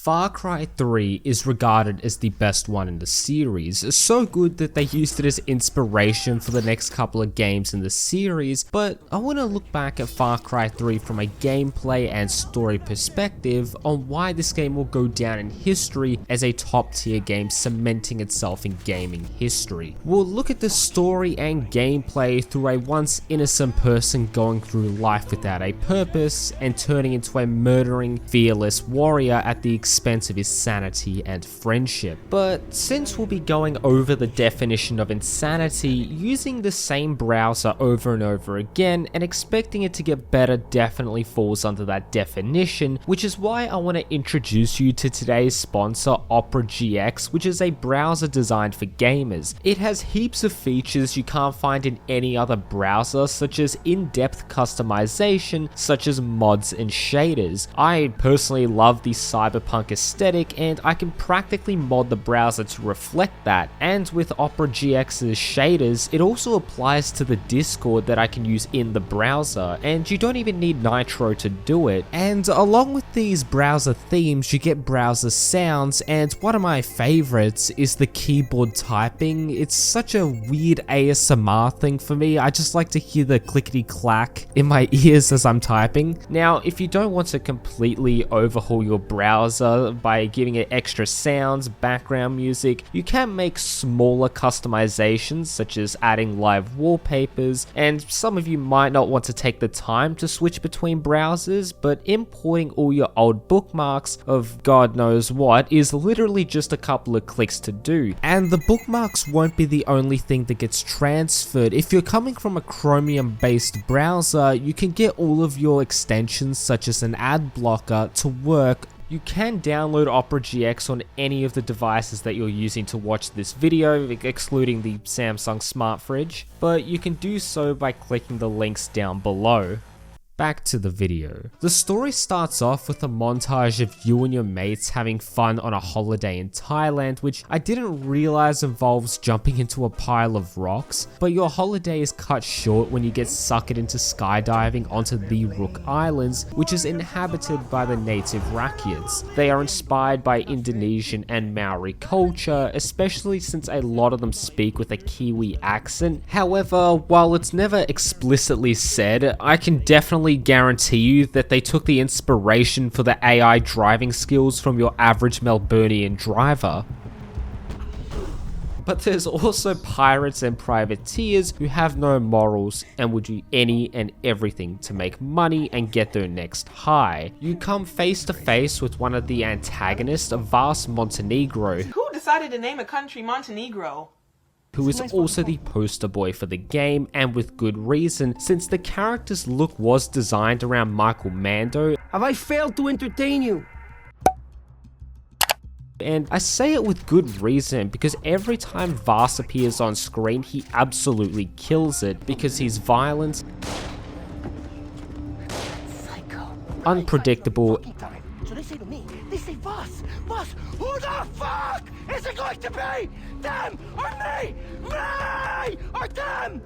Far Cry 3 is regarded as the best one in the series, so good that they used it as inspiration for the next couple of games in the series, but I want to look back at Far Cry 3 from a gameplay and story perspective on why this game will go down in history as a top tier game cementing itself in gaming history. We'll look at the story and gameplay through a once innocent person going through life without a purpose and turning into a murdering, fearless warrior at the expense of his sanity and friendship. But since we'll be going over the definition of insanity, using the same browser over and over again and expecting it to get better definitely falls under that definition, which is why I want to introduce you to today's sponsor, Opera GX, which is a browser designed for gamers. It has heaps of features you can't find in any other browser, such as in-depth customization, such as mods and shaders. I personally love the cyberpunk aesthetic, and I can practically mod the browser to reflect that. And with Opera GX's shaders, it also applies to the Discord that I can use in the browser, and you don't even need Nitro to do it. And along with these browser themes, you get browser sounds, and one of my favorites is the keyboard typing. It's such a weird ASMR thing for me. I just like to hear the clickety clack in my ears as I'm typing. Now, if you don't want to completely overhaul your browser by giving it extra sounds, background music, you can make smaller customizations such as adding live wallpapers, and some of you might not want to take the time to switch between browsers, but importing all your old bookmarks of God knows what is literally just a couple of clicks to do. And the bookmarks won't be the only thing that gets transferred. If you're coming from a Chromium based browser, you can get all of your extensions such as an ad blocker to work. You can download Opera GX on any of the devices that you're using to watch this video, excluding the Samsung Smart Fridge, but you can do so by clicking the links down below. Back to the video. The story starts off with a montage of you and your mates having fun on a holiday in Thailand, which I didn't realize involves jumping into a pile of rocks, but your holiday is cut short when you get suckered into skydiving onto the Rook Islands, which is inhabited by the native Rakyats. They are inspired by Indonesian and Maori culture, especially since a lot of them speak with a Kiwi accent. However, while it's never explicitly said, I can definitely guarantee you that they took the inspiration for the AI driving skills from your average Melburnian driver. But there's also pirates and privateers who have no morals and will do any and everything to make money and get their next high. You come face to face with one of the antagonists, Vas Montenegro. Who decided to name a country Montenegro? Who is also the poster boy for the game, and with good reason, since the character's look was designed around Michael Mando. Have I failed to entertain you? And I say it with good reason, because every time Vas appears on screen, he absolutely kills it, because he's violent, Psycho. unpredictable, So they say to me, they say, Boss, who the fuck is it going to be? Them or me? Me or them?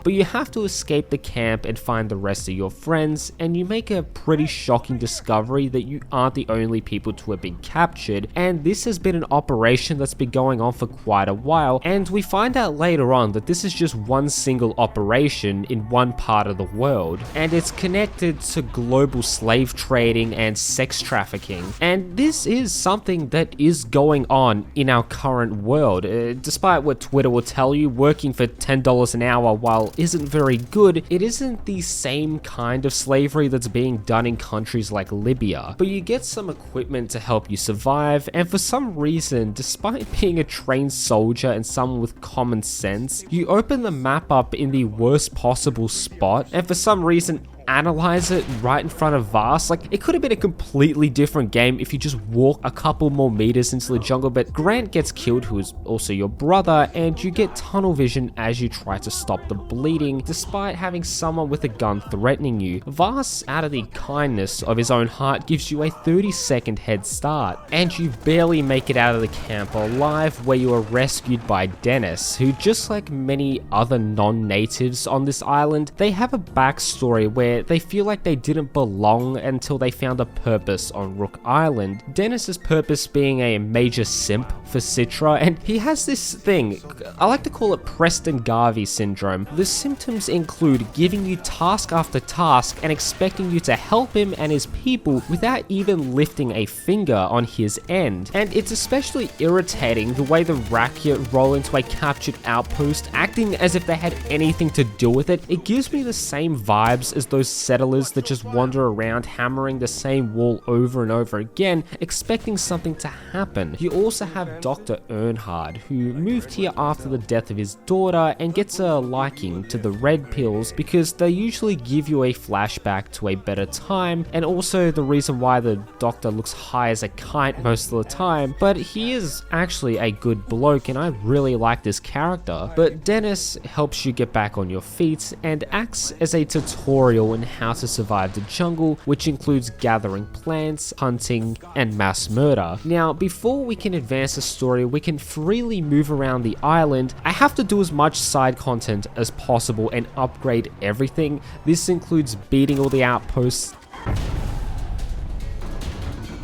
but you have to escape the camp and find the rest of your friends, and you make a pretty shocking discovery that you aren't the only people to have been captured, and this has been an operation that's been going on for quite a while, and we find out later on that this is just one single operation in one part of the world, and it's connected to global slave trading and sex trafficking, and this is something that is going on in our current world. Despite what Twitter will tell you, working for $10 an hour while isn't very good, it isn't the same kind of slavery that's being done in countries like Libya. But you get some equipment to help you survive, and for some reason, despite being a trained soldier and someone with common sense, you open the map up in the worst possible spot, and for some reason analyze it right in front of Vas. Like, it could have been a completely different game if you just walk a couple more meters into the jungle, but Grant gets killed, who is also your brother, and you get tunnel vision as you try to stop the bleeding, despite having someone with a gun threatening you. Vas, out of the kindness of his own heart, gives you a 30-second head start, and you barely make it out of the camp alive, where you are rescued by Dennis, who, just like many other non-natives on this island, they have a backstory where where they feel like they didn't belong until they found a purpose on Rook Island. Dennis's purpose being a major simp for Citra, and he has this thing, I like to call it Preston Garvey syndrome. The symptoms include giving you task after task and expecting you to help him and his people without even lifting a finger on his end. And it's especially irritating the way the Rakyat roll into a captured outpost, acting as if they had anything to do with it. It gives me the same vibes as those settlers that just wander around hammering the same wall over and over again, expecting something to happen. You also have Dr. Earnhardt, who moved here after the death of his daughter and gets a liking to the red pills because they usually give you a flashback to a better time, and also the reason why the doctor looks high as a kite most of the time, but he is actually a good bloke and I really like this character. But Dennis helps you get back on your feet and acts as a tutorial in how to survive the jungle, which includes gathering plants, hunting, and mass murder. Now, before we can advance the story, we can freely move around the island. I have to do as much side content as possible and upgrade everything. This includes beating all the outposts,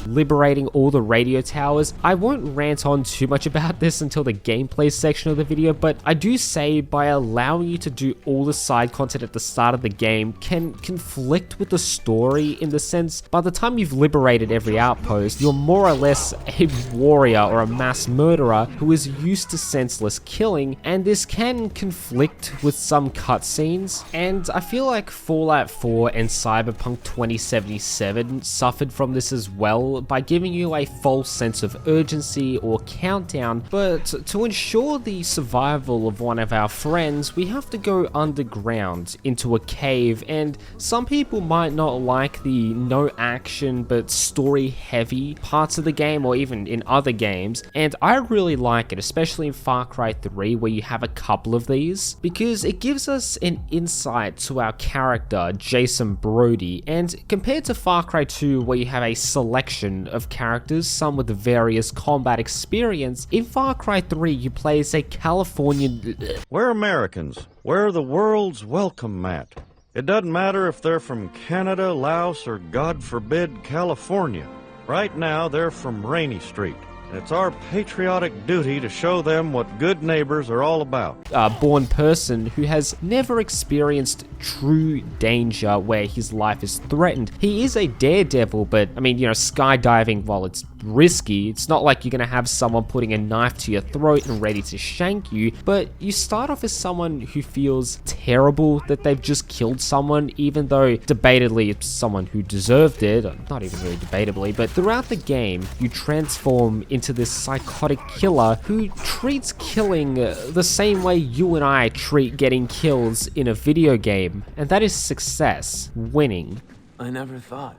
liberating all the radio towers. I won't rant on too much about this until the gameplay section of the video, but I do say by allowing you to do all the side content at the start of the game can conflict with the story, in the sense by the time you've liberated every outpost, you're more or less a warrior or a mass murderer who is used to senseless killing, and this can conflict with some cutscenes. And I feel like Fallout 4 and Cyberpunk 2077 suffered from this as well, by giving you a false sense of urgency or countdown. But to ensure the survival of one of our friends, we have to go underground into a cave, and some people might not like the no action but story heavy parts of the game, or even in other games, and I really like it, especially in Far Cry 3 where you have a couple of these, because it gives us an insight to our character Jason Brody. And compared to Far Cry 2 where you have a selection of characters, some with various combat experience, in Far Cry 3 you play as a Californian. We're Americans. We're the world's welcome mat. It doesn't matter if they're from Canada, Laos, or God forbid, California. Right now they're from Rainy Street. It's our patriotic duty to show them what good neighbors are all about. A born person who has never experienced true danger where his life is threatened. He is a daredevil, but I mean, skydiving, while it's risky, it's not like you're gonna have someone putting a knife to your throat and ready to shank you, but you start off as someone who feels terrible that they've just killed someone, even though debatably it's someone who deserved it, or not even really debatably. But throughout the game, you transform into this psychotic killer who treats killing the same way you and I treat getting kills in a video game, and that is success, winning. I never thought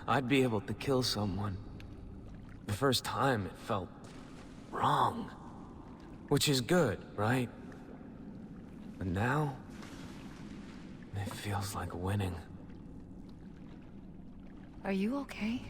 I'd be able to kill someone. The first time it felt wrong, which is good, right? But now, it feels like winning. Are you okay?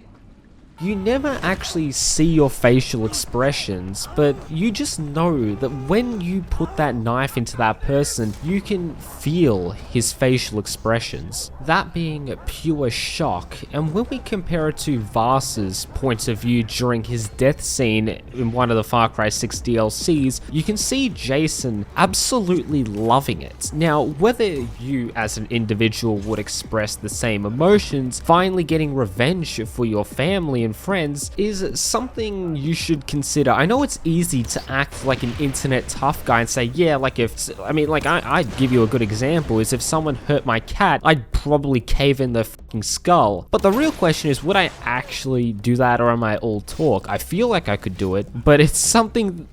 You never actually see your facial expressions, but you just know that when you put that knife into that person, you can feel his facial expressions. That being pure shock. And when we compare it to Vars's point of view during his death scene in one of the Far Cry 6 DLCs, you can see Jason absolutely loving it. Now, whether you as an individual would express the same emotions, finally getting revenge for your family and friends is something you should consider. I know it's easy to act like an internet tough guy and say, yeah, like I'd give you a good example is if someone hurt my cat, I'd probably cave in their fucking skull. But the real question is, would I actually do that, or am I all talk? I feel like I could do it, but it's something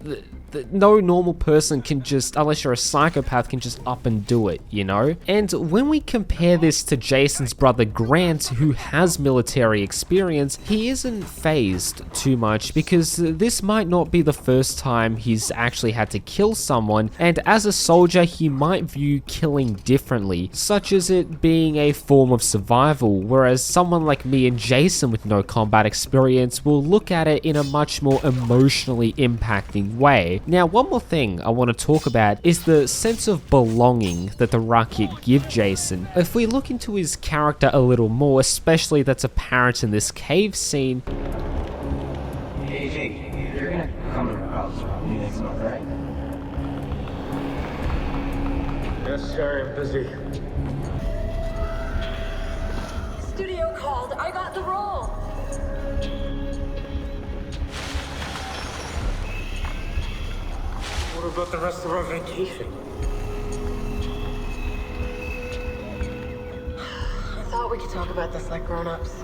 that no normal person can just, unless you're a psychopath, can just up and do it, And when we compare this to Jason's brother Grant, who has military experience, he isn't phased too much because this might not be the first time he's actually had to kill someone, and as a soldier he might view killing differently, such as it being a form of survival, whereas someone like me and Jason with no combat experience will look at it in a much more emotionally impacting way. story. Now, one more thing I want to talk about is the sense of belonging that the Rakyat give Jason. If we look into his character a little more, especially that's apparent in this cave scene. Hey, Jake, you're gonna come to our house around next month, right? Yes, sir, I'm busy. Studio called. I got the role. What about the rest of our vacation? I thought we could talk about this like grown-ups.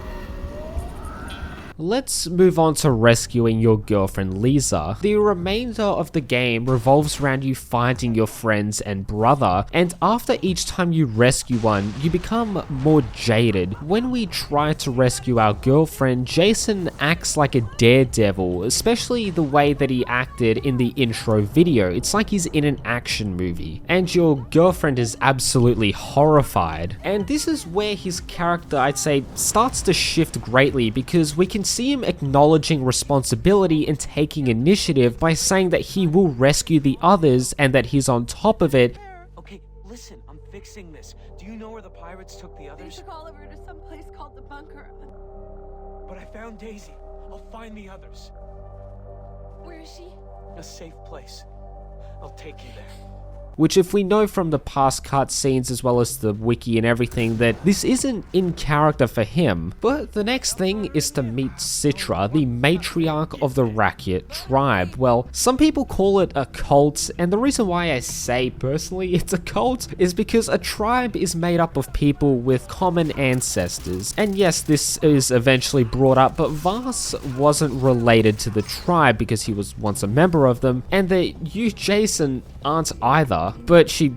Let's move on to rescuing your girlfriend Lisa. The remainder of the game revolves around you finding your friends and brother, and after each time you rescue one, you become more jaded. When we try to rescue our girlfriend, Jason acts like a daredevil, especially the way that he acted in the intro video. It's like he's in an action movie, and your girlfriend is absolutely horrified. And this is where his character, I'd say, starts to shift greatly, because we can see him acknowledging responsibility and taking initiative by saying that he will rescue the others and that he's on top of it. Okay, listen, I'm fixing this. Do you know where the pirates took the They others? took Oliver to some place called the bunker. But I found Daisy. I'll find the others. Where is she? A safe place. I'll take you there. Which, if we know from the past cutscenes as well as the wiki and everything, that this isn't in character for him. But the next thing is to meet Citra, the matriarch of the Rakyat tribe. Well, some people call it a cult, and the reason why I say personally it's a cult is because a tribe is made up of people with common ancestors. And yes, this is eventually brought up, but Vas wasn't related to the tribe because he was once a member of them, and that you, Jason, aren't either. But she,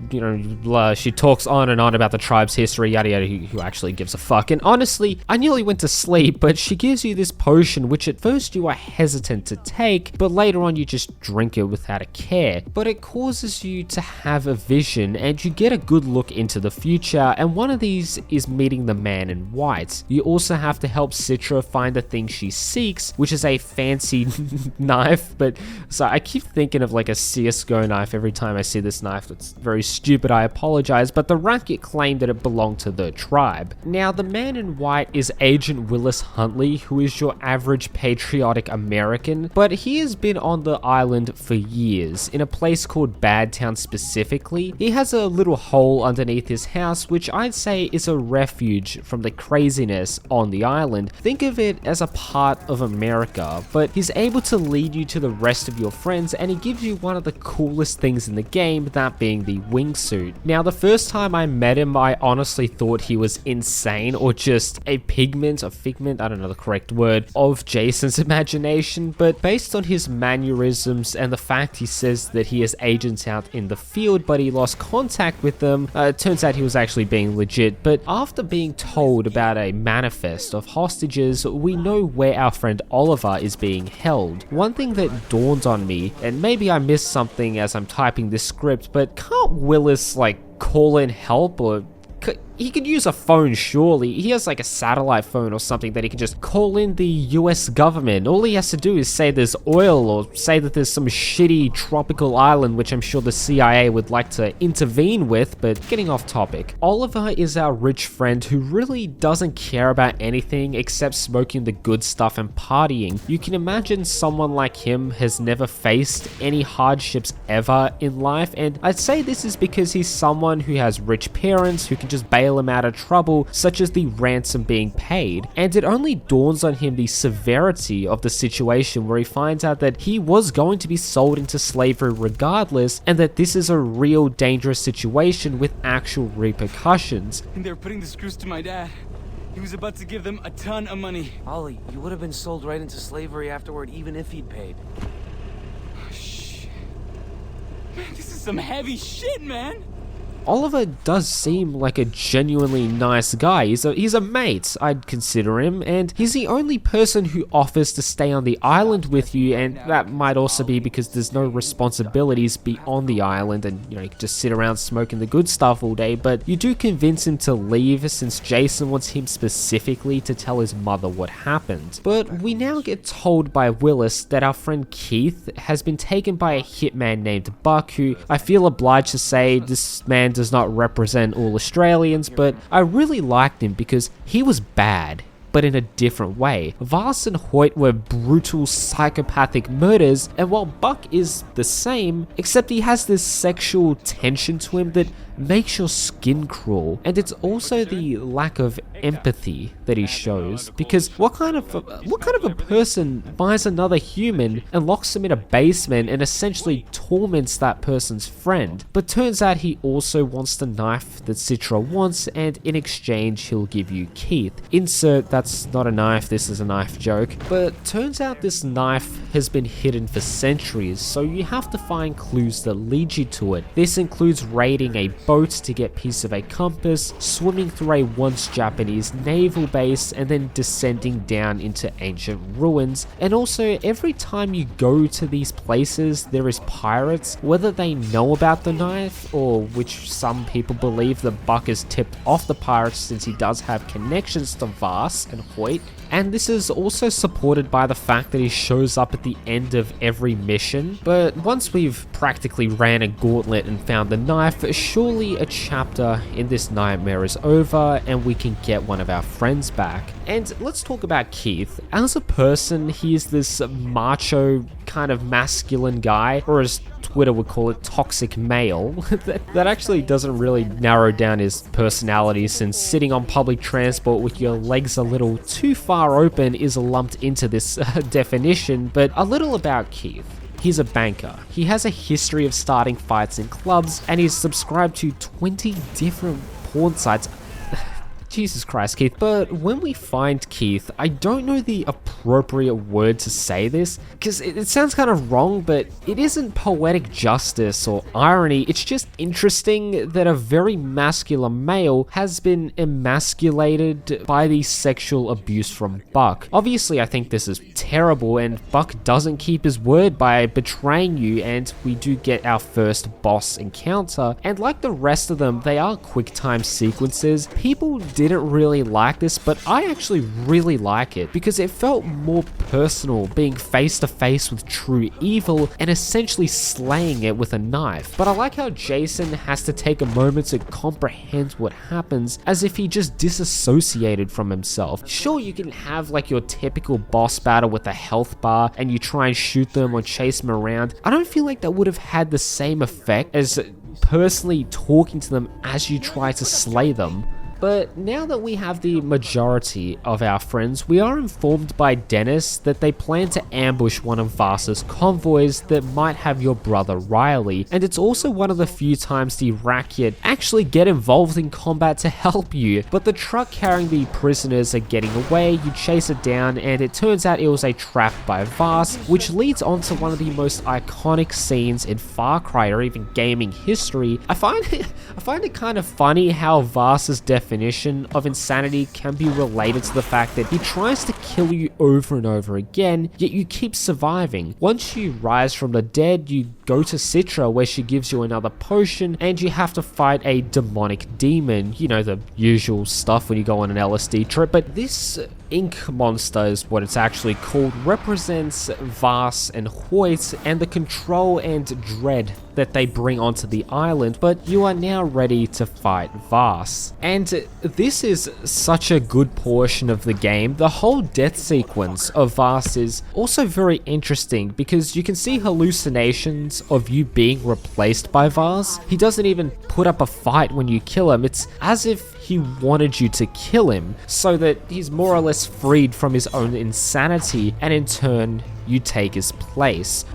she talks on and on about the tribe's history, yada yada, who actually gives a fuck. And honestly, I nearly went to sleep, but she gives you this potion, which at first you are hesitant to take, but later on you just drink it without a care. But it causes you to have a vision, and you get a good look into the future, and one of these is meeting the man in white. You also have to help Citra find the thing she seeks, which is a fancy knife, but so I keep thinking of like a CSGO knife every time I see this knife. It's very stupid, I apologize, but the Rakyat claimed that it belonged to the tribe. Now, the man in white is Agent Willis Huntley, who is your average patriotic American, but he has been on the island for years, in a place called Badtown specifically. He has a little hole underneath his house, which I'd say is a refuge from the craziness on the island. Think of it as a part of America, but he's able to lead you to the rest of your friends, and he gives you one of the coolest things in the game, that being the wingsuit. Now, the first time I met him, I honestly thought he was insane, or just a figment, I don't know the correct word, of Jason's imagination, but based on his mannerisms and the fact he says that he has agents out in the field, but he lost contact with them, it turns out he was actually being legit. But after being told about a manifest of hostages, we know where our friend Oliver is being held. One thing that dawned on me, and maybe I missed something as I'm typing this script, but can't Willis like call in help, or he could use a phone, surely. He has like a satellite phone or something that he can just call in the US government. All he has to do is say there's oil, or say that there's some shitty tropical island, which I'm sure the CIA would like to intervene with. But getting off topic, Oliver is our rich friend who really doesn't care about anything except smoking the good stuff and partying. You can imagine someone like him has never faced any hardships ever in life, and I'd say this is because he's someone who has rich parents who can just bail him out of trouble, such as the ransom being paid. And it only dawns on him the severity of the situation, where he finds out that he was going to be sold into slavery regardless, and that this is a real dangerous situation with actual repercussions. And they're putting the screws to my dad. He was about to give them a ton of money. Ollie, you would have been sold right into slavery afterward, even if he'd paid. Shh. Man, this is some heavy shit, man. Oliver does seem like a genuinely nice guy. He's a mate, I'd consider him, and he's the only person who offers to stay on the island with you, and that might also be because there's no responsibilities beyond the island and, you know, you can just sit around smoking the good stuff all day, but you do convince him to leave since Jason wants him specifically to tell his mother what happened. But we now get told by Willis that our friend Keith has been taken by a hitman named Buck, who I feel obliged to say this man does not represent all Australians, but I really liked him because he was bad, but in a different way. Vaas and Hoyt were brutal psychopathic murders, and while Buck is the same, except he has this sexual tension to him that makes your skin crawl, and it's also the lack of empathy that he shows, because what kind of a person buys another human and locks them in a basement and essentially torments that person's friend? But turns out he also wants the knife that Citra wants, and in exchange he'll give you Keith. Insert that's not a knife, this is a knife joke. But turns out this knife has been hidden for centuries, so you have to find clues that lead you to it. This includes raiding a boat to get piece of a compass, swimming through a once Japanese naval base, and then descending down into ancient ruins. And also, every time you go to these places, there is pirates, whether they know about the knife, or which some people believe that Buck is tipped off the pirates since he does have connections to Vaas and Hoyt. And this is also supported by the fact that he shows up at the end of every mission. But once we've practically ran a gauntlet and found the knife, surely a chapter in this nightmare is over and we can get one of our friends back. And let's talk about Keith. As a person, he is this macho, kind of masculine guy, or as Twitter would call it, toxic male. that actually doesn't really narrow down his personality, since sitting on public transport with your legs a little too far open is lumped into this definition. But a little about Keith. He's a banker. He has a history of starting fights in clubs, and he's subscribed to 20 different porn sites. Jesus Christ, Keith. But when we find Keith, I don't know the appropriate word to say this, because it sounds kind of wrong, but it isn't poetic justice or irony. It's just interesting that a very masculine male has been emasculated by the sexual abuse from Buck. Obviously, I think this is terrible, and Buck doesn't keep his word by betraying you, and we do get our first boss encounter. And like the rest of them, they are quick time sequences. People didn't really like this, but I actually really like it because it felt more personal, being face to face with true evil and essentially slaying it with a knife. But I like how Jason has to take a moment to comprehend what happens, as if he just disassociated from himself. Sure, you can have like your typical boss battle with a health bar and you try and shoot them or chase them around. I don't feel like that would have had the same effect as personally talking to them as you try to slay them. But now that we have the majority of our friends, we are informed by Dennis that they plan to ambush one of Vaas's convoys that might have your brother Riley, and it's also one of the few times the Rakyat actually get involved in combat to help you. But the truck carrying the prisoners are getting away, you chase it down, and it turns out it was a trap by Vaas, which leads on to one of the most iconic scenes in Far Cry or even gaming history. I find it kind of funny how Vaas's definition of insanity can be related to the fact that he tries to kill you over and over again, yet you keep surviving. Once you rise from the dead, you go to Citra where she gives you another potion and you have to fight a demonic demon. You know, the usual stuff when you go on an LSD trip, but this ink monster is what it's actually called, represents Vaas and Hoyt and the control and dread that they bring onto the island. But you are now ready to fight Vaas. And this is such a good portion of the game. The whole death sequence of Vaas is also very interesting because you can see hallucinations of you being replaced by Vaas. He doesn't even put up a fight when you kill him. It's as if he wanted you to kill him so that he's more or less freed from his own insanity, and in turn you take his place.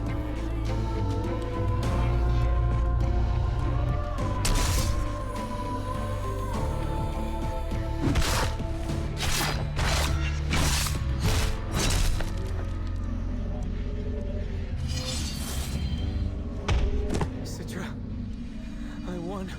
Citra, I won.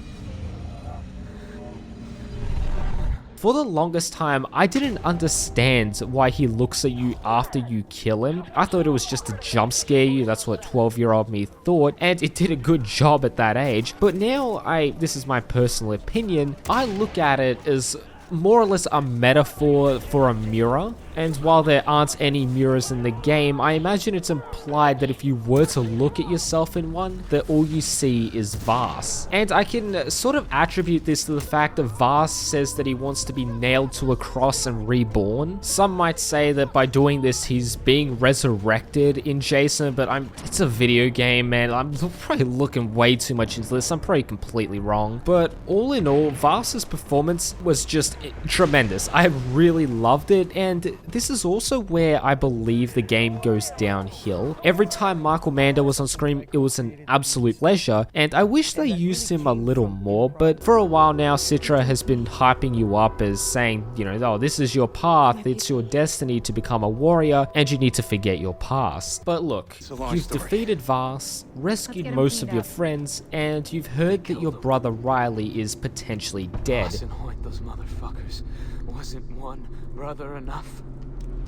For the longest time, I didn't understand why he looks at you after you kill him. I thought it was just to jump scare you, that's what 12-year-old me thought, and it did a good job at that age. But now this is my personal opinion, I look at it as more or less a metaphor for a mirror. And while there aren't any mirrors in the game, I imagine it's implied that if you were to look at yourself in one, that all you see is Vaas. And I can sort of attribute this to the fact that Vaas says that he wants to be nailed to a cross and reborn. Some might say that by doing this, he's being resurrected in Jason, but it's a video game, man. I'm probably looking way too much into this. I'm probably completely wrong. But all in all, Vaas's performance was just tremendous. I really loved it, and this is also where I believe the game goes downhill. Every time Michael Mando was on screen, it was an absolute pleasure, and I wish they used him a little more, but for a while now, Citra has been hyping you up as saying, you know, oh, this is your path, it's your destiny to become a warrior, and you need to forget your past. But look, you've defeated Vaas, rescued most of your friends, and you've heard that your brother Riley is potentially dead. Listen, Hoyt, those motherfuckers. Wasn't one brother enough?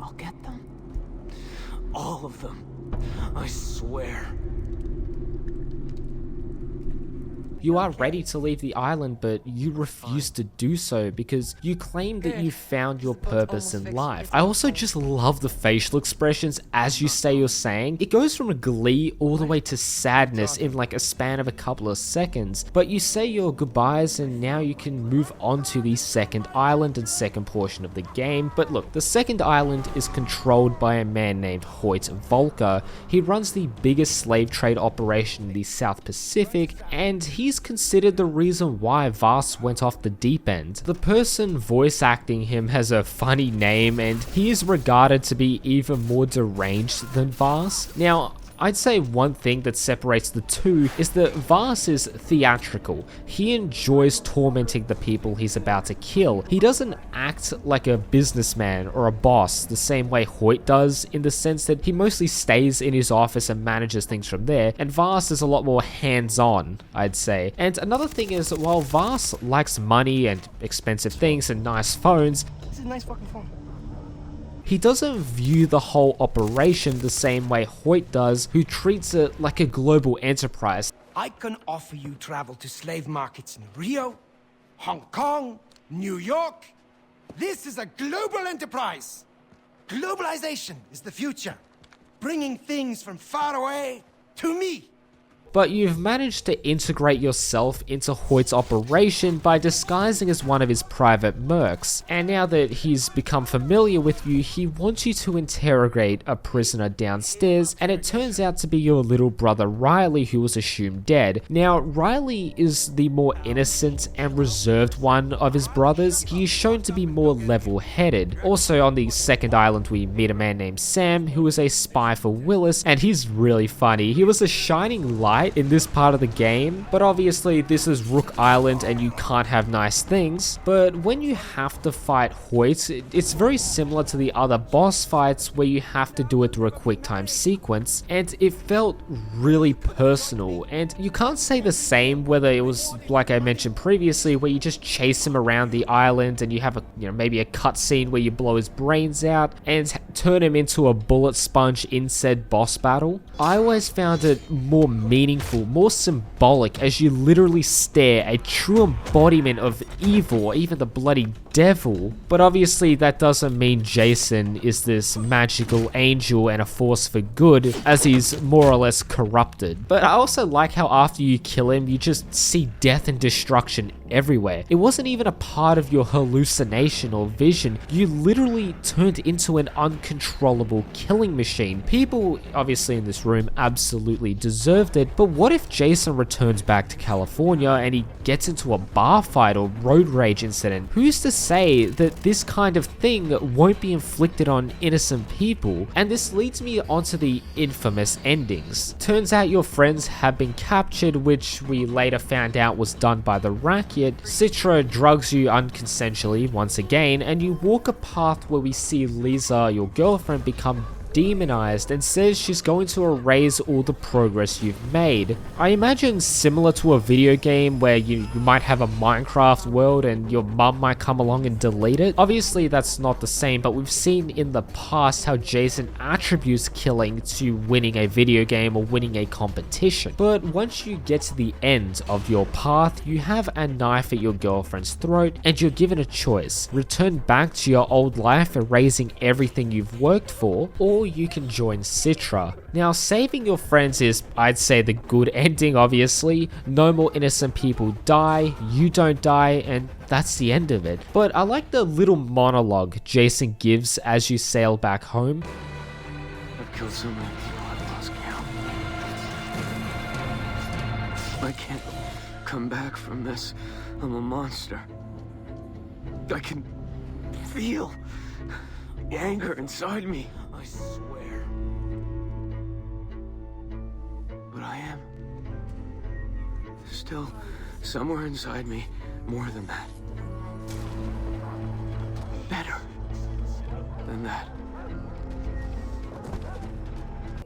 I'll get them. All of them. I swear. You are ready to leave the island, but you refuse to do so because you claim that you found your purpose in life. I also just love the facial expressions as you say you're saying. It goes from a glee all the way to sadness in like a span of a couple of seconds. But you say your goodbyes and now you can move on to the second island and second portion of the game. But look, the second island is controlled by a man named Hoyt Volker. He runs the biggest slave trade operation in the South Pacific, and he's considered the reason why Vaas went off the deep end. The person voice acting him has a funny name, and he is regarded to be even more deranged than Vaas. Now, I'd say one thing that separates the two is that Vaas is theatrical. He enjoys tormenting the people he's about to kill. He doesn't act like a businessman or a boss the same way Hoyt does, in the sense that he mostly stays in his office and manages things from there, and Vaas is a lot more hands-on, I'd say. And another thing is, while Vaas likes money and expensive things and nice phones, This is a nice fucking phone. he doesn't view the whole operation the same way Hoyt does, who treats it like a global enterprise. I can offer you travel to slave markets in Rio, Hong Kong, New York. This is a global enterprise. Globalization is the future, bringing things from far away to me. But you've managed to integrate yourself into Hoyt's operation by disguising as one of his private mercs, and now that he's become familiar with you, he wants you to interrogate a prisoner downstairs, and it turns out to be your little brother Riley, who was assumed dead. Now, Riley is the more innocent and reserved one of his brothers. He is shown to be more level-headed. Also, on the second island, we meet a man named Sam, who is a spy for Willis, and he's really funny. He was a shining light in this part of the game, but obviously this is Rook Island and you can't have nice things. But when you have to fight Hoyt, it's very similar to the other boss fights where you have to do it through a quick time sequence, and it felt really personal. And you can't say the same whether it was, like I mentioned previously, where you just chase him around the island and you have maybe a cutscene where you blow his brains out and turn him into a bullet sponge in said boss battle. I always found it more meaningful, more symbolic, as you literally stare a true embodiment of evil, or even the bloody devil. But obviously that doesn't mean Jason is this magical angel and a force for good, as he's more or less corrupted. But I also like how after you kill him, you just see death and destruction everywhere. It wasn't even a part of your hallucination or vision. You literally turned into an uncontrollable killing machine. People, obviously in this room, absolutely deserved it, but what if Jason returns back to California and he gets into a bar fight or road rage incident? Who's to say that this kind of thing won't be inflicted on innocent people? And this leads me onto the infamous endings. Turns out your friends have been captured, which we later found out was done by the racket. Citra drugs you unconsensually once again, and you walk a path where we see Lisa, your girlfriend, become demonized and says she's going to erase all the progress you've made. I imagine similar to a video game where you might have a Minecraft world and your mum might come along and delete it. Obviously that's not the same, but we've seen in the past how Jason attributes killing to winning a video game or winning a competition. But once you get to the end of your path, you have a knife at your girlfriend's throat and you're given a choice. Return back to your old life, erasing everything you've worked for, or you can join Citra. Now, saving your friends is, I'd say, the good ending, obviously. No more innocent people die, you don't die, and that's the end of it. But I like the little monologue Jason gives as you sail back home. I've killed so many people, I've lost count. I can't come back from this. I'm a monster. I can feel the anger inside me. I swear. But I am still somewhere inside me more than that. Better than that.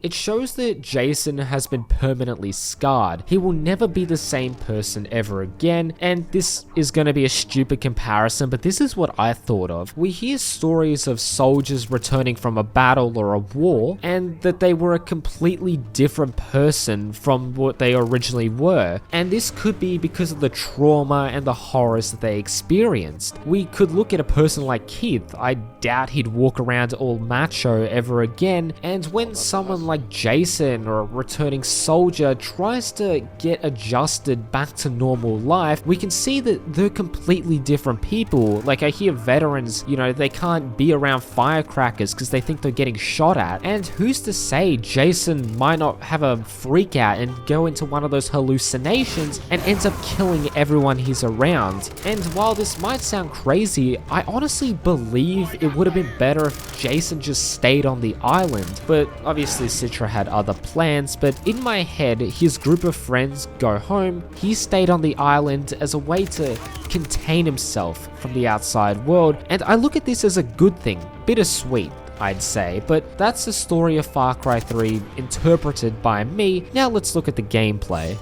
It shows that Jason has been permanently scarred. He will never be the same person ever again, and this is going to be a stupid comparison, but this is what I thought of. We hear stories of soldiers returning from a battle or a war, and that they were a completely different person from what they originally were, and this could be because of the trauma and the horrors that they experienced. We could look at a person like Keith. I doubt he'd walk around all macho ever again, and when someone like Jason or a returning soldier tries to get adjusted back to normal life, we can see that they're completely different people. Like, I hear veterans, they can't be around firecrackers because they think they're getting shot at, and who's to say Jason might not have a freak out and go into one of those hallucinations and ends up killing everyone he's around. And while this might sound crazy, I honestly believe it would have been better if Jason just stayed on the island, but obviously Citra had other plans. But in my head, his group of friends go home, he stayed on the island as a way to contain himself from the outside world, and I look at this as a good thing. Bittersweet, I'd say, but that's the story of Far Cry 3 interpreted by me. Now let's look at the gameplay.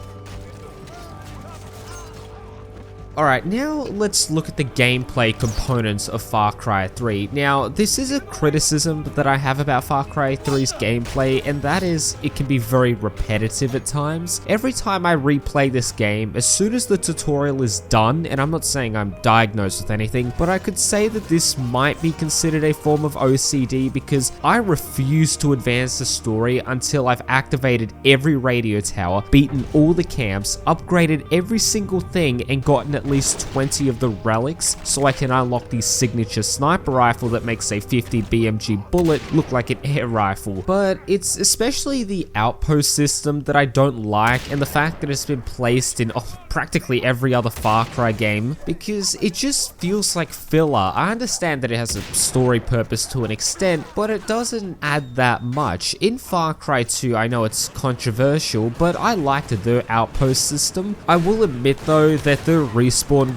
Alright, now let's look at the gameplay components of Far Cry 3. Now, this is a criticism that I have about Far Cry 3's gameplay, and that is it can be very repetitive at times. Every time I replay this game, as soon as the tutorial is done, and I'm not saying I'm diagnosed with anything, but I could say that this might be considered a form of OCD because I refuse to advance the story until I've activated every radio tower, beaten all the camps, upgraded every single thing, and gotten at least 20 of the relics so I can unlock the signature sniper rifle that makes a 50 BMG bullet look like an air rifle. But it's especially the outpost system that I don't like, and the fact that it's been placed in practically every other Far Cry game, because it just feels like filler. I understand that it has a story purpose to an extent, but it doesn't add that much. In Far Cry 2, I know it's controversial, but I liked their outpost system. I will admit though that the respawn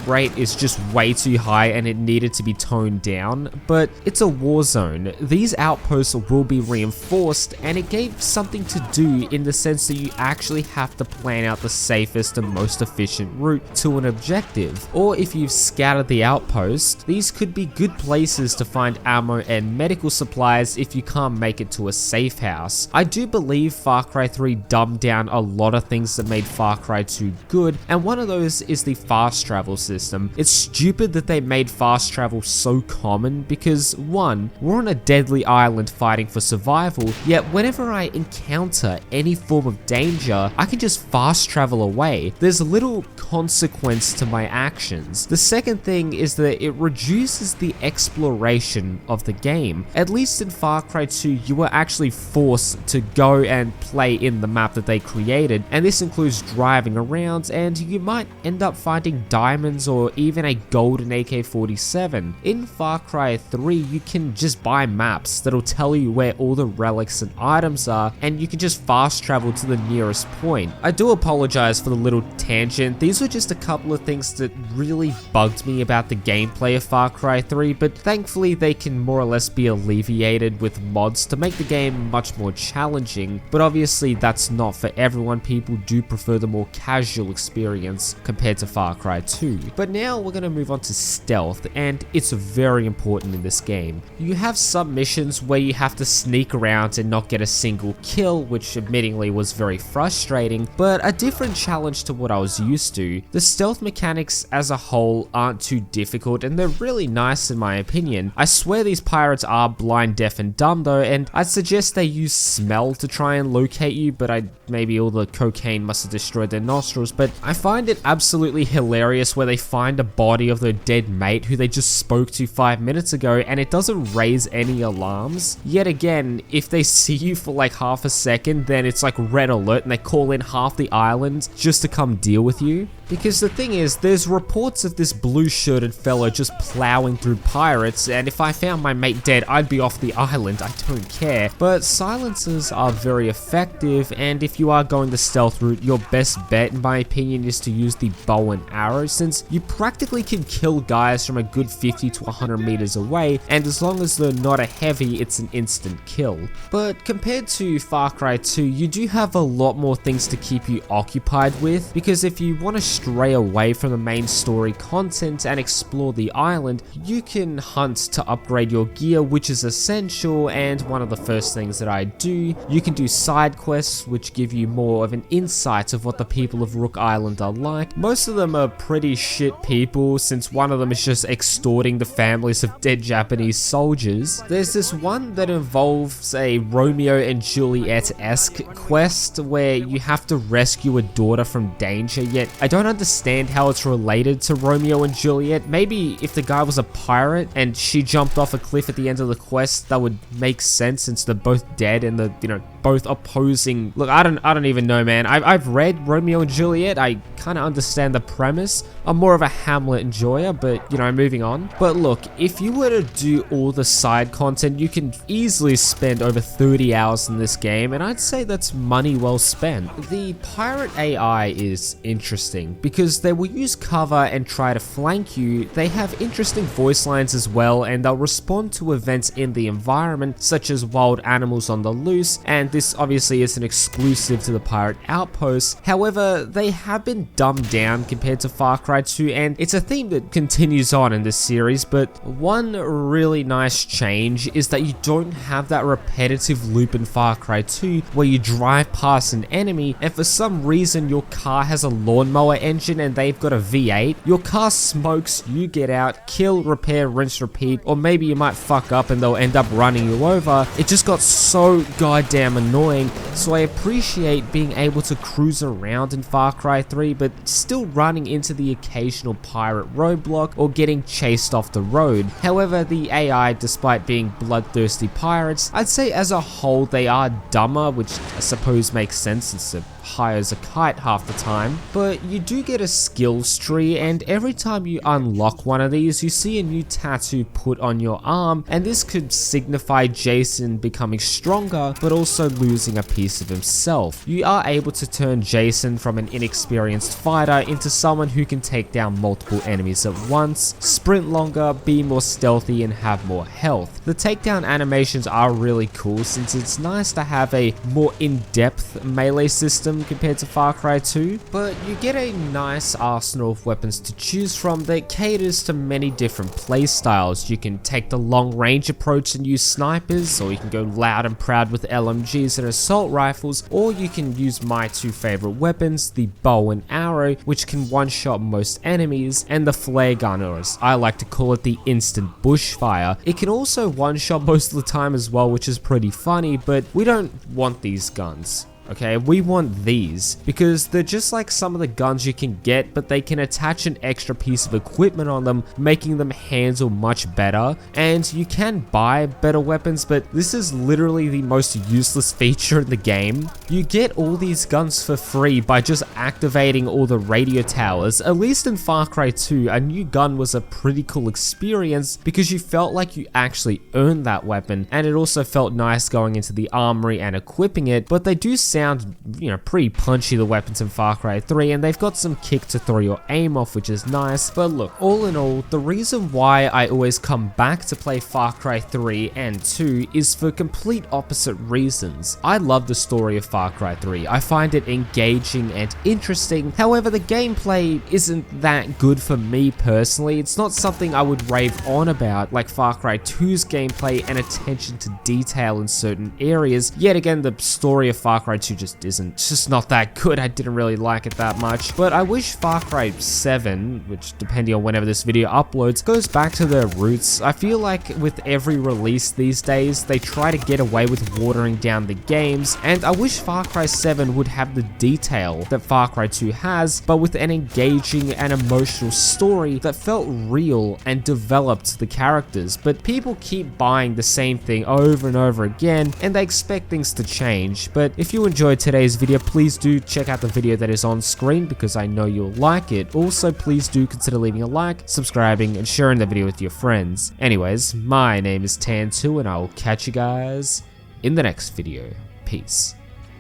rate is just way too high and it needed to be toned down, but it's a war zone. These outposts will be reinforced, and it gave something to do in the sense that you actually have to plan out the safest and most efficient route to an objective. Or if you've scouted the outpost, these could be good places to find ammo and medical supplies if you can't make it to a safe house. I do believe Far Cry 3 dumbed down a lot of things that made Far Cry 2 good, and one of those is the fast travel system. It's stupid that they made fast travel so common because, one, we're on a deadly island fighting for survival, yet whenever I encounter any form of danger, I can just fast travel away. There's little consequence to my actions. The second thing is that it reduces the exploration of the game. At least in Far Cry 2, you were actually forced to go and play in the map that they created, and this includes driving around, and you might end up finding diamonds or even a golden AK-47. In Far Cry 3, you can just buy maps that'll tell you where all the relics and items are, and you can just fast travel to the nearest point. I do apologize for the little tangent engine, these were just a couple of things that really bugged me about the gameplay of Far Cry 3, but thankfully they can more or less be alleviated with mods to make the game much more challenging. But obviously that's not for everyone. People do prefer the more casual experience compared to Far Cry 2. But now we're going to move on to stealth, and it's very important in this game. You have some missions where you have to sneak around and not get a single kill, which admittingly was very frustrating, but a different challenge to what I was used to. The stealth mechanics as a whole aren't too difficult, and they're really nice in my opinion. I swear these pirates are blind, deaf, and dumb though, and I'd suggest they use smell to try and locate you, but maybe all the cocaine must have destroyed their nostrils. But I find it absolutely hilarious where they find a body of their dead mate who they just spoke to 5 minutes ago, and it doesn't raise any alarms. Yet again, if they see you for like half a second, then it's like red alert and they call in half the island just to come deal with you. Because the thing is, there's reports of this blue-shirted fellow just plowing through pirates, and if I found my mate dead, I'd be off the island, I don't care. But silencers are very effective, and if you are going the stealth route, your best bet, in my opinion, is to use the bow and arrow, since you practically can kill guys from a good 50 to 100 meters away, and as long as they're not a heavy, it's an instant kill. But compared to Far Cry 2, you do have a lot more things to keep you occupied with, because if you want to stray away from the main story content and explore the island, you can hunt to upgrade your gear, which is essential and one of the first things that I do. You can do side quests, which give you more of an insight of what the people of Rook Island are like. Most of them are pretty shit people, since one of them is just extorting the families of dead Japanese soldiers. There's this one that involves a Romeo and Juliet-esque quest where you have to rescue a daughter from danger, yet I don't understand how it's related to Romeo and Juliet. Maybe if the guy was a pirate and she jumped off a cliff at the end of the quest, that would make sense since they're both dead and they're, both opposing. Look, I don't even know, man. I've read Romeo and Juliet. I kind of understand the premise. I'm more of a Hamlet enjoyer, but moving on. But look, if you were to do all the side content, you can easily spend over 30 hours in this game, and I'd say that's money well spent. The pirate AI is interesting because they will use cover and try to flank you. They have interesting voice lines as well, and they'll respond to events in the environment, such as wild animals on the loose, and this obviously isn't exclusive to the pirate outpost. However, they have been dumbed down compared to Far Cry 2, and it's a theme that continues on in this series. But one really nice change is that you don't have that repetitive loop in Far Cry 2 where you drive past an enemy and for some reason your car has a lawnmower engine and they've got a V8. Your car smokes, you get out, kill, repair, rinse, repeat, or maybe you might fuck up and they'll end up running you over. It just got so goddamn annoying, so I appreciate being able to cruise around in Far Cry 3 but still running into the occasional pirate roadblock or getting chased off the road. However, the AI, despite being bloodthirsty pirates, I'd say as a whole they are dumber, which I suppose makes sense since they're high as a kite half the time. But you do get a skills tree, and every time you unlock one of these, you see a new tattoo put on your arm, and this could signify Jason becoming stronger, but also losing a piece of himself. You are able to turn Jason from an inexperienced fighter into someone who can take down multiple enemies at once, sprint longer, be more stealthy, and have more health. The takedown animations are really cool, since it's nice to have a more in-depth melee system compared to Far Cry 2, but you get a nice arsenal of weapons to choose from that caters to many different playstyles. You can take the long range approach and use snipers, or you can go loud and proud with LMGs and assault rifles, or you can use my two favorite weapons, the bow and arrow, which can one-shot most enemies, and the flare gun, or as I like to call it, the instant bushfire. It can also one-shot most of the time as well, which is pretty funny, but we don't want these guns. Okay, we want these because they're just like some of the guns you can get, but they can attach an extra piece of equipment on them, making them handle much better. And you can buy better weapons, but this is literally the most useless feature in the game. You get all these guns for free by just activating all the radio towers. At least in Far Cry 2, a new gun was a pretty cool experience because you felt like you actually earned that weapon, and it also felt nice going into the armory and equipping it. But they do sound, pretty punchy, the weapons in Far Cry 3, and they've got some kick to throw your aim off, which is nice. But look, all in all, the reason why I always come back to play Far Cry 3 and 2 is for complete opposite reasons. I love the story of Far Cry 3. I find it engaging and interesting. However, the gameplay isn't that good for me personally. It's not something I would rave on about like Far Cry 2's gameplay and attention to detail in certain areas. Yet again, the story of Far Cry 2 just isn't. It's just not that good. I didn't really like it that much. But I wish Far Cry 7, which depending on whenever this video uploads, goes back to their roots. I feel like with every release these days, they try to get away with watering down the games, and I wish Far Cry 7 would have the detail that Far Cry 2 has, but with an engaging and emotional story that felt real and developed the characters. But people keep buying the same thing over and over again, and they expect things to change. But if you enjoyed today's video, please do check out the video that is on screen because I know you'll like it. Also, please do consider leaving a like, subscribing, and sharing the video with your friends. Anyways, my name is Tan2, and I will catch you guys in the next video. Peace.